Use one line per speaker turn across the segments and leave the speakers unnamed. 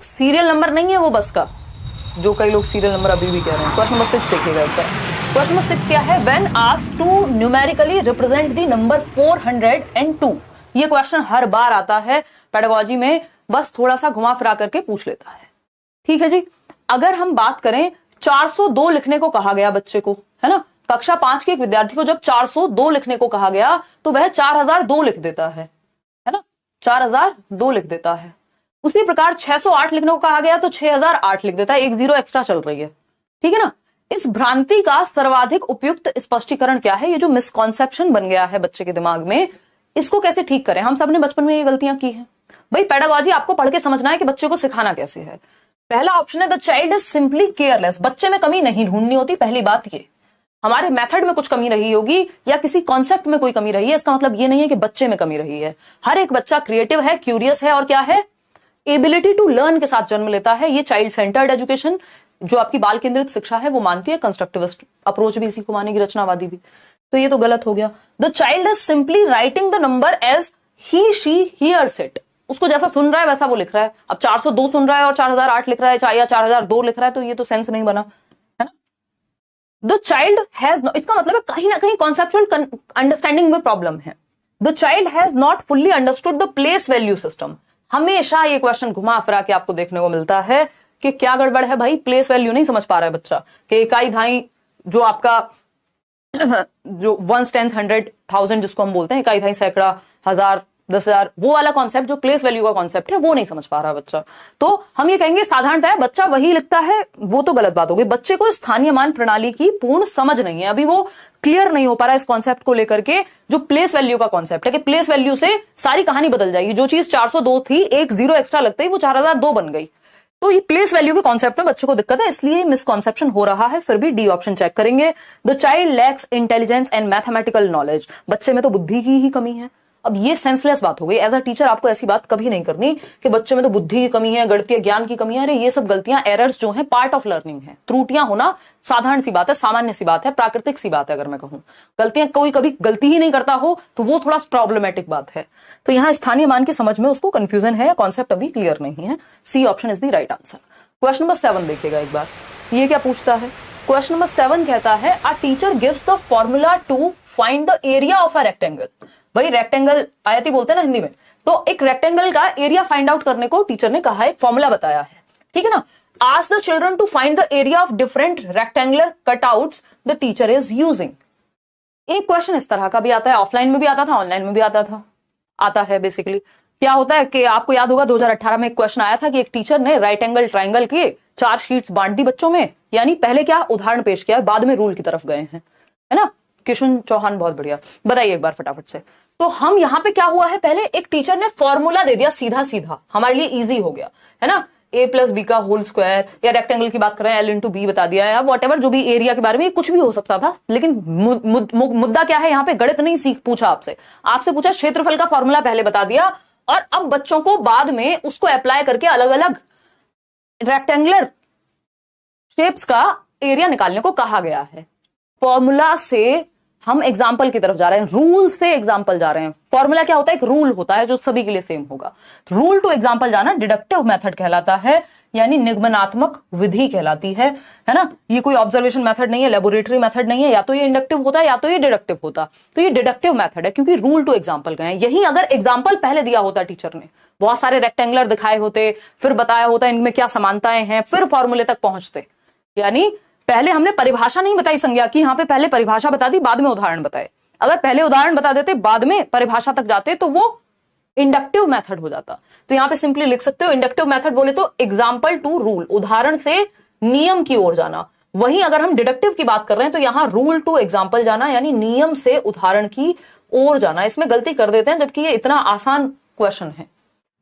6 serial number नहीं है वो बस का, जो कई लोग सीरियल नंबर अभी भी कह रहे हैं। क्वेश्चन नंबर 6 देखिएगा एक बार। क्वेश्चन नंबर 6 क्या है? When asked to numerically represent the number 402। ये क्वेश्चन हर बार आता है पेडागोजी में, बस थोड़ा सा घुमा फिरा करके पूछ लेता है। ठीक है जी। अगर हम बात करें 402 लिखने को कहा गया बच्चे को, है ना, कक्षा 5 के एक विद्यार्थी को जब 402 लिखने को कहा गया तो वह 4002 लिख देता है ना, 4002 लिख देता है। उसी प्रकार 608 लिखने को कहा गया तो 6008 लिख देता है, एक जीरो एक्स्ट्रा चल रही है। ठीक है ना। इस भ्रांति का सर्वाधिक उपयुक्त स्पष्टीकरण क्या है? ये जो मिसकॉन्सेप्शन बन गया है बच्चे के दिमाग में, इसको कैसे ठीक करें? हम सबने बचपन में ये गलतियां की हैं भाई। पेडागोजी आपको पढ़ के समझना है कि बच्चे को सिखाना कैसे है। पहला ऑप्शन है the child is simply careless. बच्चे में कमी नहीं ढूंढनी होती, पहली बात ये। हमारे मेथड में कुछ कमी रही होगी या किसी कॉन्सेप्ट में कोई कमी रही है, इसका मतलब ये नहीं है कि बच्चे में कमी रही है। हर एक बच्चा क्रिएटिव है, क्यूरियस है और क्या है, एबिलिटी टू लर्न के साथ जन्म लेता है। ये चाइल्ड सेंटर्ड एजुकेशन जो आपकी बाल केंद्रित शिक्षा है वो मानती है, कंस्ट्रक्टिविस्ट अप्रोच भी इसी को मानेगी, रचनावादी भी। तो ये तो गलत हो गया। The child is simply writing the number as he she hears it. उसको जैसा सुन रहा है वैसा वो लिख रहा है। अब 402 सुन रहा है और 4008 लिख रहा है या 4002 लिख रहा है, तो ये तो सेंस नहीं बना, है ना। द चाइल्ड हैज, इसका मतलब है कहीं ना कहीं कॉन्सेप्चुअल अंडरस्टैंडिंग में प्रॉब्लम है। The child has not fully understood the place value system. हमेशा ये क्वेश्चन घुमा फिरा के आपको देखने को मिलता है कि क्या गड़बड़ है भाई, प्लेस वैल्यू नहीं समझ पा रहा है बच्चा, कि इकाई धाई जो आपका जो 1 10 100 1000 जिसको हम बोलते हैं, इकाई धाई सैकड़ा हजार 10,000, वो वाला कॉन्सेप्ट जो प्लेस वैल्यू का कॉन्सेप्ट है वो नहीं समझ पा रहा बच्चा। तो हम ये कहेंगे साधारणतः बच्चा वही लिखता है, वो तो गलत बात होगी। बच्चे को स्थानीय मान प्रणाली की पूर्ण समझ नहीं है, अभी वो क्लियर नहीं हो पा रहा इस कॉन्सेप्ट को लेकर के, जो प्लेस वैल्यू का कॉन्सेप्ट है कि प्लेस वैल्यू से सारी कहानी बदल जाएगी। जो चीज 402 थी, एक जीरो एक्स्ट्रा लगते ही वो 4002 बन गई। तो ये प्लेस वैल्यू के कॉन्सेप्ट में बच्चों को दिक्कत है, इसलिए मिसकॉन्सेप्शन हो रहा है। फिर भी डी ऑप्शन चेक करेंगे। The child lakhs intelligence and mathematical knowledge. बच्चे में तो बुद्धि की ही कमी है। अब ये सेंसलेस बात हो गई। एज अ टीचर आपको ऐसी बात कभी नहीं करनी कि बच्चे में तो बुद्धि की कमी है, गणितीय ज्ञान की कमी है। अरे ये सब गलतियां, एरर्स जो हैं, पार्ट ऑफ लर्निंग है। त्रुटियां होना साधारण सी बात है, सामान्य सी बात है, प्राकृतिक सी बात है। अगर मैं कहूं गलतियां, कोई कभी गलती ही नहीं करता हो तो वो थोड़ा प्रॉब्लमेटिक बात है। तो यहां स्थानीय मान की समझ में उसको कंफ्यूजन है, कॉन्सेप्ट अभी क्लियर नहीं है। C option is the right answer. Question number 7 देखिएगा एक बार, ये क्या पूछता है। क्वेश्चन नंबर 7 कहता है a teacher gives the formula to find the area of a rectangle. भाई रेक्टेंगल आयती बोलते हैं ना हिंदी में, तो एक रेक्टेंगल का एरिया फाइंड आउट करने को टीचर ने कहा है, एक फॉर्मूला बताया है। ठीक है ना। Ask the children to find the area of different rectangular cutouts the teacher is using. एक क्वेश्चन इस तरह का भी आता है, ऑफलाइन में भी आता था, ऑनलाइन में भी आता है। बेसिकली क्या होता है कि आपको याद होगा 2018 में एक क्वेश्चन आया था कि एक टीचर ने राइट एंगल ट्राइंगल के 4 शीट्स बांट दी बच्चों में, यानी पहले क्या उदाहरण पेश किया, बाद में रूल की तरफ गए हैं, है ना। किशन चौहान बहुत बढ़िया, बताइए एक बार फटाफट से। तो हम यहाँ पे क्या हुआ है, पहले एक टीचर ने फॉर्मूला दे दिया सीधा सीधा, हमारे लिए इजी हो गया, है ना। a प्लस बी का होल स्क्वायर, या रेक्टेंगल की बात कर रहे हैं l इंटू बी बता दिया, या वॉटेवर जो भी एरिया के बारे में, कुछ भी हो सकता था। लेकिन मुद्दा क्या है यहाँ पे, गणित नहीं पूछा आपसे पूछा क्षेत्रफल का फॉर्मूला पहले बता दिया, और अब बच्चों को बाद में उसको अप्लाई करके अलग अलग रेक्टेंगुलर शेप्स का एरिया निकालने को कहा गया है। फॉर्मूला से हम एग्जाम्पल की तरफ जा रहे हैं, रूल से एग्जाम्पल जा रहे हैं। फॉर्मूला क्या होता है, एक रूल होता है जो सभी के लिए सेम होगा। रूल टू एग्जाम्पल जाना डिडक्टिव मेथड कहलाता है, यानी निगमनात्मक विधि कहलाती है ना। ये कोई ऑब्जर्वेशन मेथड नहीं है, लेबोरेटरी मेथड नहीं है, या तो ये इंडक्टिव होता है या तो ये डिडक्टिव होता। तो ये डिडक्टिव मेथड है क्योंकि रूल टू एग्जाम्पल गए। यही अगर एग्जाम्पल पहले दिया होता टीचर ने, बहुत सारे रेक्टेंगुलर दिखाए होते, फिर बताया होता इनमें क्या समानताएं हैं, फिर फॉर्मूले तक पहुंचते। यानी पहले हमने परिभाषा नहीं बताई संज्ञा की, यहाँ पे पहले परिभाषा बता दी, बाद में उदाहरण बताए। अगर पहले उदाहरण बता देते, बाद में परिभाषा तक जाते, तो वो इंडक्टिव मेथड हो जाता। तो यहाँ पे सिंपली लिख सकते हो, इंडक्टिव मेथड बोले तो एग्जाम्पल टू रूल, उदाहरण से नियम की ओर जाना। वहीं अगर हम डिडक्टिव की बात कर रहे हैं तो यहाँ रूल टू एग्जाम्पल जाना, यानी नियम से उदाहरण की ओर जाना। इसमें गलती कर देते हैं, जबकि ये इतना आसान क्वेश्चन है।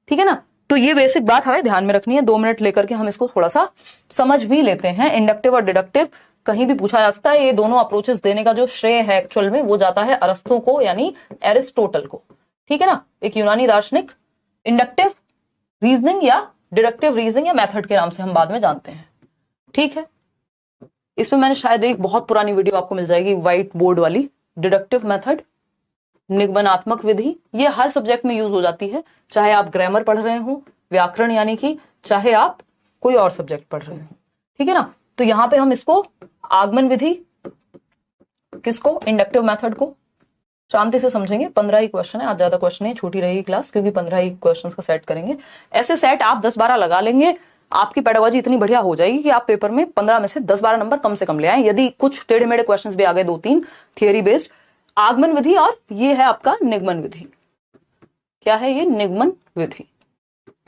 ठीक है ना। तो ये बेसिक बात हमें ध्यान में रखनी है। 2 मिनट लेकर के हम इसको थोड़ा सा समझ भी लेते हैं। इंडक्टिव और डिडक्टिव कहीं भी पूछा जा सकता है। ये दोनों अप्रोचेस देने का जो श्रेय है एक्चुअल में वो जाता है अरस्तु को, यानी एरिस्टोटल को। ठीक है ना, एक यूनानी दार्शनिक। इंडक्टिव रीजनिंग या डिडक्टिव रीजनिंग या मेथड के नाम से हम बाद में जानते हैं। ठीक है, इसमें मैंने शायद एक बहुत पुरानी वीडियो आपको मिल जाएगी व्हाइट बोर्ड वाली। डिडक्टिव मेथड, निगमनात्मक विधि, ये हर सब्जेक्ट में यूज हो जाती है, चाहे आप ग्रामर पढ़ रहे हो, व्याकरण यानी कि, चाहे आप कोई और सब्जेक्ट पढ़ रहे हो, ठीक है ना। तो यहां पे हम इसको आगमन विधि, किसको, इंडक्टिव मेथड को शांति से समझेंगे। 15 ही क्वेश्चन है आज, ज्यादा क्वेश्चन है, छोटी रहेगी क्लास क्योंकि 15 ही क्वेश्चंस का सेट करेंगे। ऐसे सेट आप 10-12 लगा लेंगे, आपकी पेडागोजी इतनी बढ़िया हो जाएगी कि आप पेपर में 15 में से 10-12 नंबर कम से कम ले आए। यदि कुछ टेढ़े मेढ़े क्वेश्चंस भी आ गए 2-3 थियरी बेस्ड, आगमन विधि और ये है आपका निगमन विधि। क्या है ये, निगमन विधि।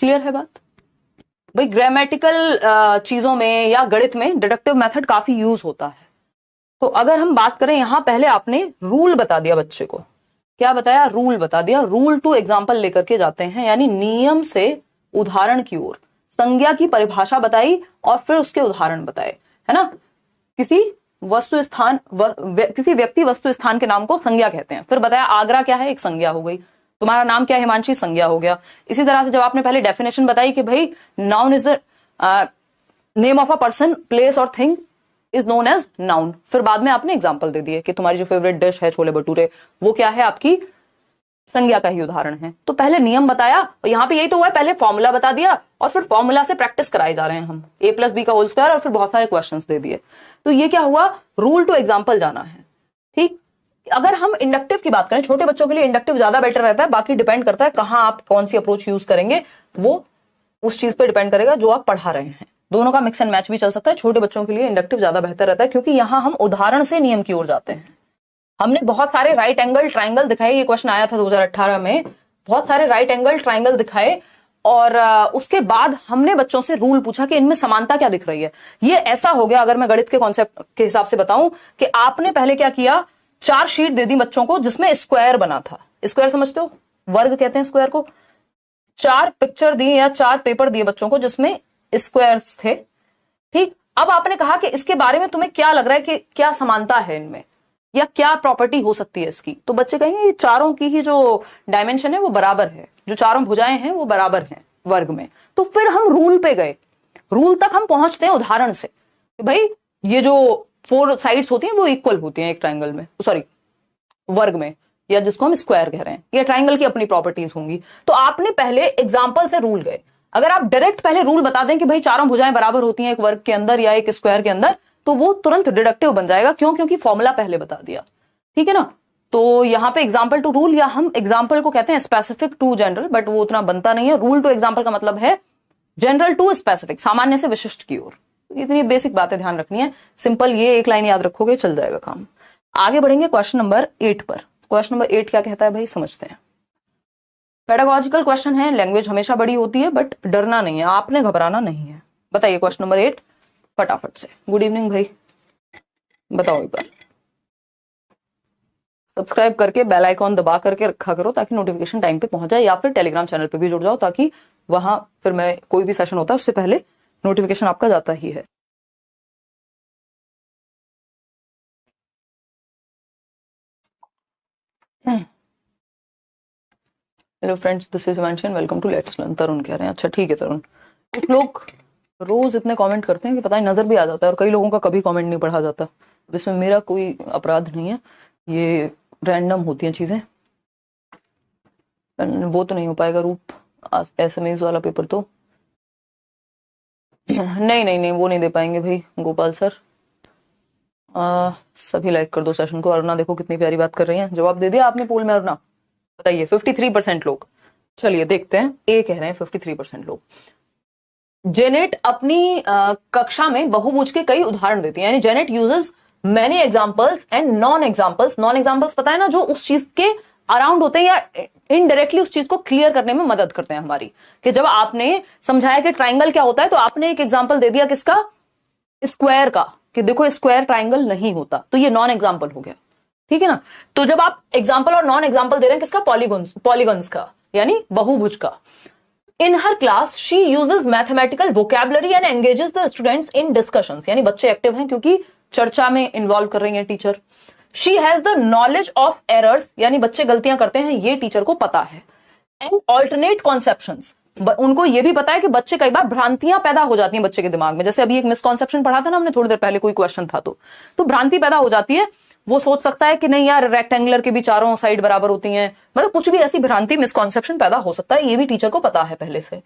क्लियर है बात भाई। ग्रामेटिकल चीजों में या गणित में डिडक्टिव मेथड काफी यूज होता है। तो अगर हम बात करें, यहां पहले आपने रूल बता दिया बच्चे को, क्या बताया, रूल बता दिया। रूल टू एग्जाम्पल लेकर के जाते हैं, यानी नियम से उदाहरण की ओर। संज्ञा की परिभाषा बताई और फिर उसके उदाहरण बताए, है ना। किसी वस्तु स्थान किसी व्यक्ति वस्तु स्थान के नाम को संज्ञा कहते हैं। फिर बताया आगरा क्या है, एक संज्ञा हो गई। तुम्हारा नाम क्या है, हिमांशी, संज्ञा हो गया। इसी तरह से जब आपने पहले डेफिनेशन बताई कि भाई noun is the name of a person, place और thing is known as noun, फिर बाद में आपने एग्जाम्पल दे दिए कि तुम्हारी जो फेवरेट डिश है छोले भटूरे, वो क्या है, आपकी संज्ञा का ही उदाहरण है। तो पहले नियम बताया, और यहाँ पे यही तो हुआ है, पहले फॉर्मूला बता दिया और फिर फॉर्मूला से प्रैक्टिस कराए जा रहे हैं हम, a+b का होल स्क्वायर, और फिर बहुत सारे क्वेश्चंस दे दिए। तो ये क्या हुआ, रूल टू एग्जाम्पल जाना है, ठीक। अगर हम इंडक्टिव की बात करें, छोटे बच्चों के लिए इंडक्टिव ज्यादा बेटर रहता है, बाकी डिपेंड करता है कहाँ आप कौन सी अप्रोच यूज करेंगे, वो उस चीज पे डिपेंड करेगा जो आप पढ़ा रहे हैं। दोनों का मिक्स एंड मैच भी चल सकता है। छोटे बच्चों के लिए इंडक्टिव ज्यादा बेहतर रहता है क्योंकि यहां हम उदाहरण से नियम की ओर जाते हैं। हमने बहुत सारे राइट एंगल ट्राइंगल दिखाए, ये क्वेश्चन आया था 2018 में, बहुत सारे राइट एंगल ट्राइंगल दिखाए और उसके बाद हमने बच्चों से रूल पूछा कि इनमें समानता क्या दिख रही है। ये ऐसा हो गया, अगर मैं गणित के कॉन्सेप्ट के हिसाब से बताऊं, कि आपने पहले क्या किया, 4 शीट दे दी बच्चों को जिसमें स्क्वायर बना था। स्क्वायर समझते हो, वर्ग कहते हैं स्क्वायर को। 4 पिक्चर दी या 4 पेपर दिए बच्चों को जिसमें स्क्वायर्स थे, ठीक। अब आपने कहा कि इसके बारे में तुम्हें क्या लग रहा है कि क्या समानता है इनमें, या क्या प्रॉपर्टी हो सकती है इसकी। तो बच्चे कहेंगे ये चारों की ही जो डायमेंशन है वो बराबर है, जो चारों भुजाएं हैं वो बराबर हैं वर्ग में। तो फिर हम रूल पे गए, रूल तक हम पहुंचते हैं उदाहरण से कि भाई ये जो 4 साइड्स होती हैं वो इक्वल होती हैं एक ट्राइंगल में, सॉरी वर्ग में, या जिसको हम स्क्वायर कह रहे हैं। ये ट्राइंगल की अपनी प्रॉपर्टीज होंगी। तो आपने पहले एग्जाम्पल से रूल गए। अगर आप डायरेक्ट पहले रूल बता दें कि भाई चारों भुजाएं बराबर होती हैं एक वर्ग के अंदर या एक स्क्वायर के अंदर, तो वो तुरंत डिडक्टिव बन जाएगा। क्यों, क्योंकि फॉर्मूला पहले बता दिया, ठीक है ना। तो यहां पे एग्जाम्पल टू रूल, या हम एग्जाम्पल को कहते हैं स्पेसिफिक टू जनरल, बट वो उतना बनता नहीं है। रूल टू एग्जाम्पल का मतलब है जनरल टू स्पेसिफिक, सामान्य से विशिष्ट की ओर। इतनी बेसिक बातें ध्यान रखनी है, सिंपल ये एक लाइन याद रखोगे चल जाएगा काम। आगे बढ़ेंगे क्वेश्चन नंबर 8 पर। क्वेश्चन नंबर 8 क्या कहता है भाई, समझते हैं। पेडागोजिकल क्वेश्चन है, लैंग्वेज हमेशा बड़ी होती है बट डरना नहीं है, आपने घबराना नहीं है। बताइए क्वेश्चन नंबर 8 फटाफट से। गुड इवनिंग भाई, बताओ एक बार। सब्सक्राइब करके बेल आइकॉन दबा करके रखा करो ताकि नोटिफिकेशन टाइम पे पहुंच जाए, या फिर टेलीग्राम चैनल पे भी जुड़ जाओ ताकि वहां फिर मैं कोई भी सेशन होता है उससे पहले नोटिफिकेशन आपका जाता ही है। Hello friends, this is Himanshi and welcome to let's learn. Tarun कह रहे हैं, अच्छा ठीक है तरुण। कुछ लोग रोज इतने कमेंट करते हैं कि पता नहीं नजर भी आ जाता है, और कई लोगों का कभी कमेंट नहीं पढ़ा जाता। इसमें मेरा कोई अपराध नहीं है, ये रैंडम होती हैं चीजें। वो तो नहीं हो पाएगा रूप, एसएमएस वाला पेपर तो नहीं नहीं नहीं वो नहीं दे पाएंगे भाई गोपाल सर। सभी लाइक कर दो सेशन को। अरुणा देखो कितनी प्यारी बात कर रही है, जवाब दे दिया आपने पोल में अरुणा। बताइए 53% लोग। चलिए देखते हैं, ए कह रहे हैं 53% लोग। जेनेट अपनी कक्षा में बहुभुज के कई उदाहरण देती है, यानी Janet uses many examples and non examples. Non examples पता है ना, जो उस चीज के अराउंड होते हैं या इनडायरेक्टली उस चीज को क्लियर करने में मदद करते हैं हमारी। कि जब आपने समझाया कि ट्राइंगल क्या होता है तो आपने एक एग्जांपल दे दिया किसका, स्क्वायर का, कि देखो स्क्वायर ट्राइंगल नहीं होता, तो ये नॉन एग्जांपल हो गया, ठीक है ना। तो जब आप एग्जांपल और नॉन एग्जांपल दे रहे हैं किसका, पॉलीगन्स का, यानी बहुभुज का। In her class, she uses mathematical vocabulary and engages the students in discussions. यानी बच्चे एक्टिव हैं क्योंकि चर्चा में इन्वॉल्व कर रही हैं teacher. She has the knowledge of errors, यानी बच्चे गलतियां करते हैं ये टीचर को पता है। And alternate conceptions, उनको ये भी पता है कि बच्चे कई बार भ्रांतियां पैदा हो जाती हैं बच्चे के दिमाग में। जैसे अभी एक मिसकॉन्सेप्शन पढ़ा था ना हमने थोड़ी देर पहले, कोई क्वेश्चन था तो भ्रांति पैदा हो जाती है। वो सोच सकता है कि नहीं यार रेक्टेंगुलर के भी चारों साइड बराबर होती हैं, मतलब कुछ भी ऐसी भ्रांति मिसकॉन्सेप्शन पैदा हो सकता है, ये भी टीचर को पता है पहले से।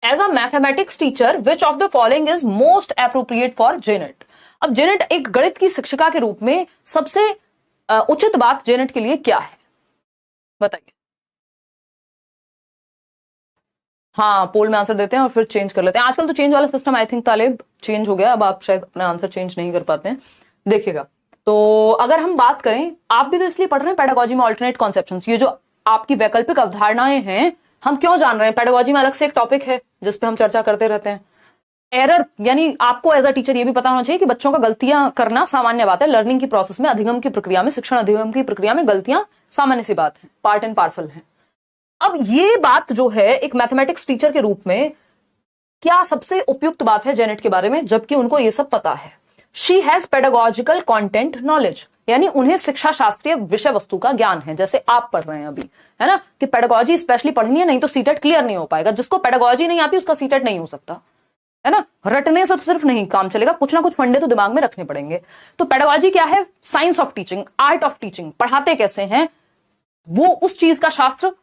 As a mathematics teacher which of the following is most appropriate for Janet. अब जेनेट एक गणित की शिक्षिका के रूप में सबसे उचित बात जेनेट के लिए क्या है, बताइए। हाँ, पोल में आंसर देते हैं और फिर चेंज कर लेते हैं। आजकल तो चेंज वाला system I think Talib change हो गया, अब आप शायद अपना आंसर चेंज नहीं कर पाते हैं। देखिएगा, तो अगर हम बात करें, आप भी तो इसलिए पढ़ रहे हैं पेडागोजी में अल्टरनेट कॉन्सेप्शंस, ये जो आपकी वैकल्पिक अवधारणाएं हैं हम क्यों जान रहे हैं। पेडागोजी में अलग से एक टॉपिक है जिसपे हम चर्चा करते रहते हैं। एरर यानी आपको एज अ टीचर ये भी पता होना चाहिए कि बच्चों का गलतियां करना सामान्य बात है। लर्निंग की प्रोसेस में, अधिगम की प्रक्रिया में, शिक्षण अधिगम की प्रक्रिया में गलतियां सामान्य सी बात है, पार्ट एंड पार्सल है। अब ये बात जो है एक मैथमेटिक्स टीचर के रूप में क्या सबसे उपयुक्त बात है जेनेट के बारे में, जबकि उनको ये सब पता है। She has pedagogical content knowledge, यानी उन्हें शिक्षा शास्त्रीय विषय वस्तु का ज्ञान है, जैसे आप पढ़ रहे हैं अभी, है ना, कि पेडागोजी स्पेशली पढ़नी है, नहीं तो सीटेट क्लियर नहीं हो पाएगा। जिसको पेडागोजी नहीं आती उसका सीटेट नहीं हो सकता, है ना। रटने से सिर्फ नहीं काम चलेगा, कुछ ना कुछ फंडे तो दिमाग में रखने पड़ेंगे। तो पेडागोजी क्या है? Science of teaching, art of teaching. पढ़ाते कैसे हैं, वो उस चीज का शास्त्र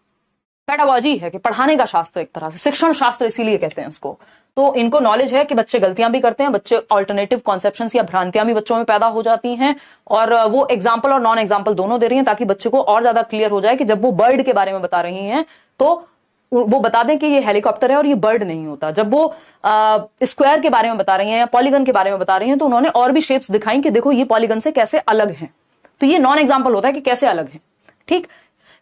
पेडागोजी है कि पढ़ाने का शास्त्र, एक तरह से शिक्षण शास्त्र इसीलिए कहते हैं उसको। तो इनको नॉलेज है कि बच्चे गलतियां भी करते हैं, बच्चे ऑल्टरनेटिव कॉन्सेप्शंस या भ्रांतियां भी बच्चों में पैदा हो जाती हैं, और वो एग्जाम्पल और नॉन एग्जाम्पल दोनों दे रही हैं ताकि बच्चे को और ज्यादा क्लियर हो जाए कि जब वो बर्ड के बारे में बता रही हैं तो वो बता दें कि ये हेलीकॉप्टर है और ये बर्ड नहीं होता। जब वो स्क्वायर के बारे में बता रही हैं या पॉलीगन के बारे में बता रही हैं तो उन्होंने और भी शेप्स दिखाई कि देखो ये पॉलीगन से कैसे अलग हैं। तो ये नॉन एग्जाम्पल होता है कि कैसे अलग है, ठीक।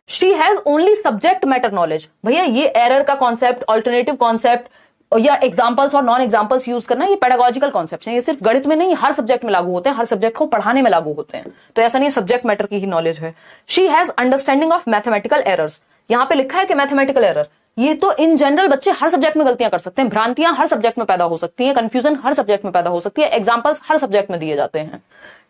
She has only subject matter knowledge. भैया ये एरर का कॉन्सेप्ट, ऑल्टरनेटिव कॉन्सेप्ट या एग्जांपल्स और नॉन एग्जांपल्स यूज करना, ये पेडागोजिकल कॉन्सेप्ट हैं। ये सिर्फ गणित में नहीं, हर सब्जेक्ट में लागू होते हैं, हर सब्जेक्ट को पढ़ाने में लागू होते हैं। तो ऐसा नहीं सब्जेक्ट मैटर की ही नॉलेज है। She has understanding of mathematical errors. यहां पे लिखा है कि मैथमेटिकल एरर, ये तो इन जनरल बच्चे हर सब्जेक्ट में गलतियां कर सकते हैं, भ्रांतियां हर सब्जेक्ट में पैदा हो सकती है, कंफ्यूजन हर सब्जेक्ट में पैदा हो सकती है, एग्जाम्पल्स हर सब्जेक्ट में दिए जाते हैं।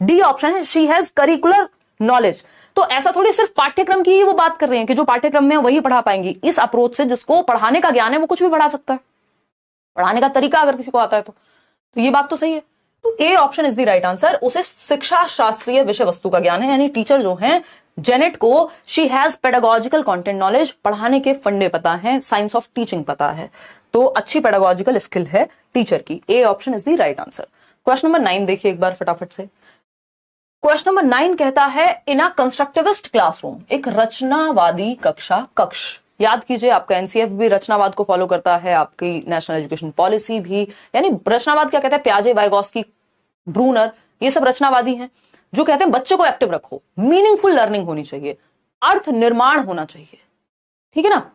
डी ऑप्शन है, शी हैज करिकुलर नॉलेज। तो ऐसा थोड़ी सिर्फ पाठ्यक्रम की ही वो बात कर रहे हैं कि जो पाठ्यक्रम में वही पढ़ा पाएंगी। इस अप्रोच से जिसको पढ़ाने का ज्ञान है वो कुछ भी पढ़ा सकता है, पढ़ाने का तरीका अगर किसी को आता है तो ये बात तो सही है। तो A option is the right answer. उसे शिक्षा शास्त्रीय विषय वस्तु का ज्ञान है, यानी टीचर जो है जेनेट को she has pedagogical content knowledge, पढ़ाने के फंडे पता है, साइंस ऑफ टीचिंग पता है। तो अच्छी पेडागोजिकल स्किल है टीचर की। A option is the right answer. Question number 9 देखिए एक बार फटाफट से। क्वेश्चन नंबर 9 कहता है इन अ कंस्ट्रक्टिविस्ट क्लासरूम, एक रचनावादी कक्ष। याद कीजिए आपका एनसीएफ भी रचनावाद को फॉलो करता है, आपकी नेशनल एजुकेशन पॉलिसी भी। यानी रचनावाद क्या कहता है? प्याजे, वाइगोस्की, ब्रूनर, ये सब रचनावादी हैं जो कहते हैं बच्चे को एक्टिव रखो, मीनिंगफुल लर्निंग होनी चाहिए, अर्थ निर्माण होना चाहिए। ठीक है ना?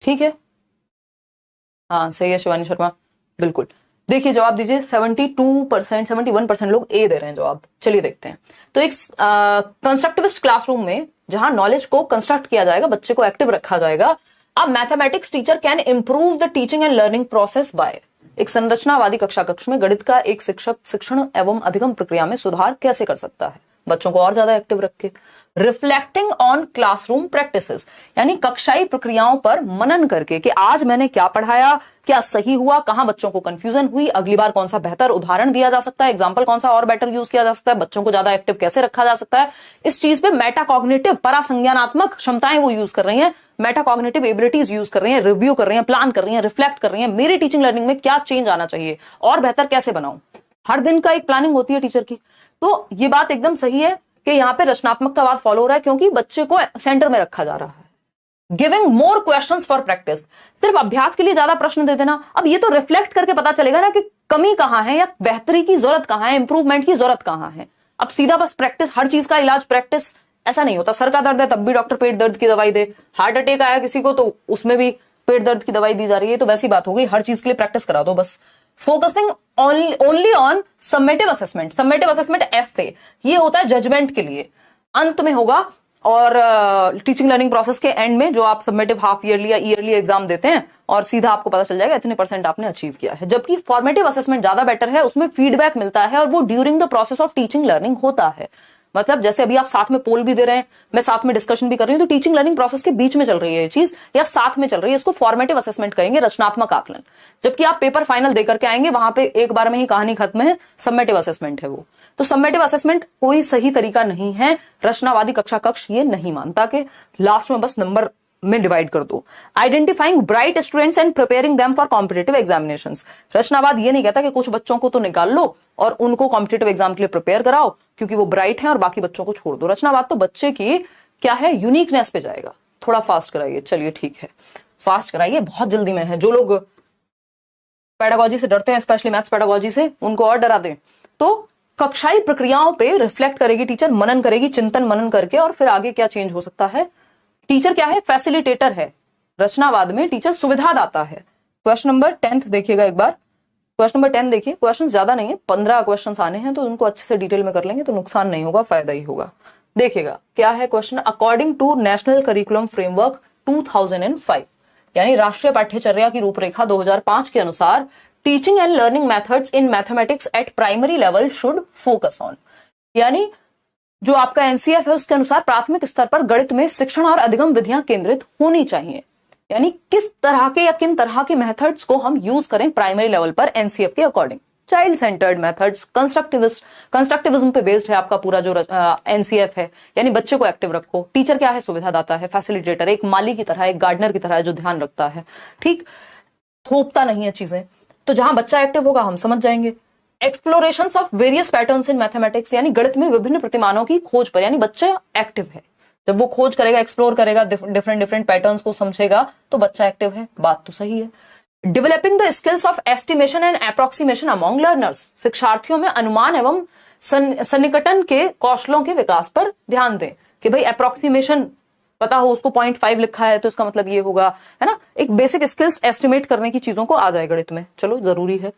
ठीक है, हाँ सही है शिवानी शर्मा, बिल्कुल। देखिए जवाब दीजिए। 72%, 71% लोग ए दे रहे हैं जवाब। चलिए देखते हैं। तो एक कंस्ट्रक्टिविस्ट क्लासरूम में जहां नॉलेज को कंस्ट्रक्ट किया जाएगा, बच्चे को एक्टिव रखा जाएगा। अब mathematics teacher can improve the teaching and learning process by, एक संरचनावादी कक्ष में गणित का एक शिक्षक शिक्षण एवं अधिगम प्रक्रिया में सुधार कैसे कर सकता है, बच्चों को और ज्यादा एक्टिव रख के। रिफ्लेक्टिंग ऑन क्लासरूम प्रैक्टिसेस, यानी कक्षाई प्रक्रियाओं पर मनन करके कि आज मैंने क्या पढ़ाया, क्या सही हुआ, कहां बच्चों को कंफ्यूजन हुई, अगली बार कौन सा बेहतर उदाहरण दिया जा सकता है, एग्जाम्पल कौन सा और बेटर यूज किया जा सकता है, बच्चों को ज्यादा एक्टिव कैसे रखा जा सकता है। इस चीज पे मेटाकॉग्निटिव परासंज्ञानात्मक क्षमताएं वो यूज कर रही हैं, मेटाकॉग्निटिव एबिलिटीज यूज कर रही हैं, रिव्यू कर रही हैं, प्लान कर रही हैं, रिफ्लेक्ट कर रही हैं, मेरी टीचिंग लर्निंग में क्या चेंज आना चाहिए और बेहतर कैसे बनाऊं। हर दिन का एक प्लानिंग होती है टीचर की। तो ये बात एकदम सही है कि यहाँ पे रचनात्मकता फॉलो हो रहा है क्योंकि बच्चे को सेंटर में रखा जा रहा है। Giving more questions for practice, सिर्फ अभ्यास के लिए ज्यादा प्रश्न दे देना। अब ये तो रिफ्लेक्ट करके पता चलेगा ना कि कमी कहां है या बेहतरी की जरूरत कहां है, इंप्रूवमेंट की जरूरत कहां है। अब सीधा बस प्रैक्टिस, हर चीज का इलाज प्रैक्टिस, ऐसा नहीं होता। सर का दर्द है तब भी डॉक्टर पेट दर्द की दवाई दे, हार्ट अटैक आया किसी को तो उसमें भी पेट दर्द की दवाई दी जा रही है। तो वैसी बात हो गई, हर चीज के लिए प्रैक्टिस करा दो बस। Focusing only on summative assessment, summative assessment ऐसे ये होता है जजमेंट के लिए, अंत में होगा। और टीचिंग लर्निंग प्रोसेस के एंड में जो आप सबमिटिव हाफ ईयरली या ईयरली एग्जाम देते हैं और सीधा आपको पता चल जाएगा इतने % आपने अचीव किया है। जबकि फॉर्मेटिव असेसमेंट ज्यादा बेटर है, उसमें फीडबैक मिलता है और वो during the process of teaching learning होता है। मतलब जैसे अभी आप साथ में पोल भी दे रहे हैं, मैं साथ में डिस्कशन भी कर रही हूँ, तो टीचिंग लर्निंग प्रोसेस के बीच में चल रही है ये चीज या साथ में चल रही है, इसको फॉर्मेटिव असेसमेंट कहेंगे, रचनात्मक आकलन। जबकि आप पेपर फाइनल देकर के आएंगे, वहां पे एक बार में ही कहानी खत्म है, समेटिव असेसमेंट है वो। तो समेटिव असेसमेंट कोई सही तरीका नहीं है, रचनावादी कक्षा कक्ष ये नहीं मानता कि लास्ट में बस नंबर में डिवाइड कर दो। Identifying bright students and preparing them for competitive examinations, रचनावाद ये नहीं कहता कि कुछ बच्चों को तो निकाल लो और उनको कॉम्पिटिटिव एग्जाम के लिए प्रिपेयर कराओ क्योंकि वो ब्राइट हैं और बाकी बच्चों को छोड़ दो। रचनावाद तो बच्चे की क्या है, यूनिकनेस पे जाएगा। थोड़ा फास्ट कराइए, चलिए ठीक है फास्ट कराइए, बहुत जल्दी में है। जो लोग पेडागोजी से डरते हैं, स्पेशली मैथ्स पेडागोजी से, उनको और डरा दें। तो कक्षाई प्रक्रियाओं पे रिफ्लेक्ट करेगी टीचर, मनन करेगी, चिंतन मनन करके, और फिर आगे क्या चेंज हो सकता है। टीचर क्या है, फैसिलिटेटर है। रचनावाद में टीचर सुविधादाता है। क्वेश्चन नंबर 10 देखिएगा एक बार। क्वेश्चन नंबर 10 देखिए, क्वेश्चन ज्यादा नहीं है, 15 क्वेश्चन आने हैं, तो उनको अच्छे से डिटेल में कर लेंगे तो नुकसान नहीं होगा, फायदा ही होगा। देखिएगा क्या है question. According to national curriculum framework 2005, यानी राष्ट्रीय पाठ्यचर्या की रूपरेखा 2005 के अनुसार, teaching and learning methods in mathematics at primary level should focus on, यानी जो आपका एनसीएफ है उसके अनुसार प्राथमिक स्तर पर गणित में शिक्षण और अधिगम विधियां केंद्रित होनी चाहिए। यानी किस तरह के या किन तरह के मेथड्स को हम यूज करें प्राइमरी लेवल पर एनसीएफ के according. Child centred methods, constructivism पे बेस्ड है आपका पूरा जो एनसीएफ है, यानी बच्चे को एक्टिव रखो। टीचर क्या है, सुविधादाता है, फैसिलिटेटर, एक माली की तरह, एक गार्डनर की तरह है जो ध्यान रखता है, ठीक, थोपता नहीं है चीजें। तो जहां बच्चा एक्टिव होगा हम समझ जाएंगे। Explorations of various patterns in mathematics, यानी गणित में विभिन्न प्रतिमानों की खोज पर, यानी बच्चा एक्टिव है। जब वो खोज करेगा, एक्सप्लोर करेगा, डिफरेंट पैटर्न्स को समझेगा, तो बच्चा एक्टिव है, बात तो सही है। Developing the skills of estimation and approximation among learners, शिक्षार्थियों में अनुमान एवं सन्निकटन के कौशलों के विकास पर ध्यान दें कि भाई अप्रोक्सीमेशन पता हो, उसको 0.5 लिखा है तो इसका मतलब ये होगा, है ना। एक बेसिक स्किल्स एस्टिमेट करने की चीजों को आ जाए गणित में, चलो जरूरी है।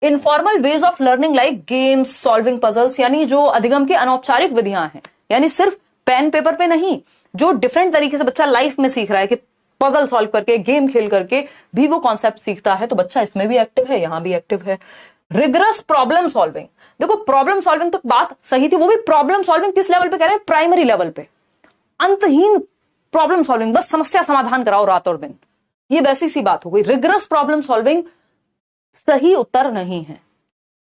Informal ways of learning like games, solving puzzles, यानी जो अधिगम की अनौपचारिक विधियां हैं, यानी सिर्फ पेन पेपर पे नहीं, जो डिफरेंट तरीके से बच्चा लाइफ में सीख रहा है कि पजल सॉल्व करके, गेम खेल करके भी वो कॉन्सेप्ट सीखता है, तो बच्चा इसमें भी एक्टिव है, यहां भी एक्टिव है। रिगरस प्रॉब्लम सॉल्विंग, देखो प्रॉब्लम सॉल्विंग तक बात सही थी, वो भी प्रॉब्लम सॉल्विंग किस लेवल पे कह रहे हैं, प्राइमरी लेवल पे। अंतहीन प्रॉब्लम सॉल्विंग, बस समस्या समाधान कराओ रात और दिन, ये वैसी सी बात हो गई। रिगरस प्रॉब्लम सॉल्विंग सही उत्तर नहीं है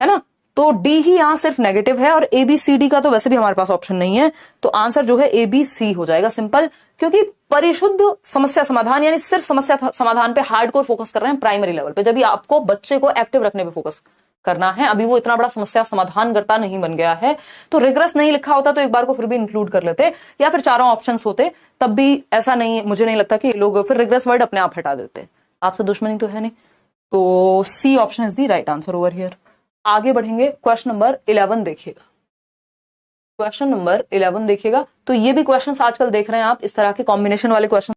ना। तो डी ही यहां सिर्फ नेगेटिव है, और एबीसीडी का तो वैसे भी हमारे पास ऑप्शन नहीं है, तो आंसर जो है एबीसी हो जाएगा, सिंपल। क्योंकि परिशुद्ध समस्या समाधान, यानी सिर्फ समस्या समाधान पे हार्डकोर फोकस कर रहे हैं प्राइमरी लेवल पे, जब आपको बच्चे को एक्टिव रखने पे फोकस करना है। अभी वो इतना बड़ा समस्या समाधान करता नहीं बन गया है, तो रिग्रेस नहीं लिखा होता तो एक बार को फिर भी इंक्लूड कर लेते, या फिर चारों ऑप्शंस होते, तब भी ऐसा नहीं, मुझे नहीं लगता कि ये लोग फिर रिग्रेस वर्ड अपने आप हटा देते। आपसे दुश्मनी तो है नहीं, तो C option is the right answer over here. आगे बढ़ेंगे, क्वेश्चन नंबर 11 देखिएगा। क्वेश्चन नंबर 11 देखिएगा, तो ये भी क्वेश्चंस आजकल देख रहे हैं आप, इस तरह के कॉम्बिनेशन वाले क्वेश्चन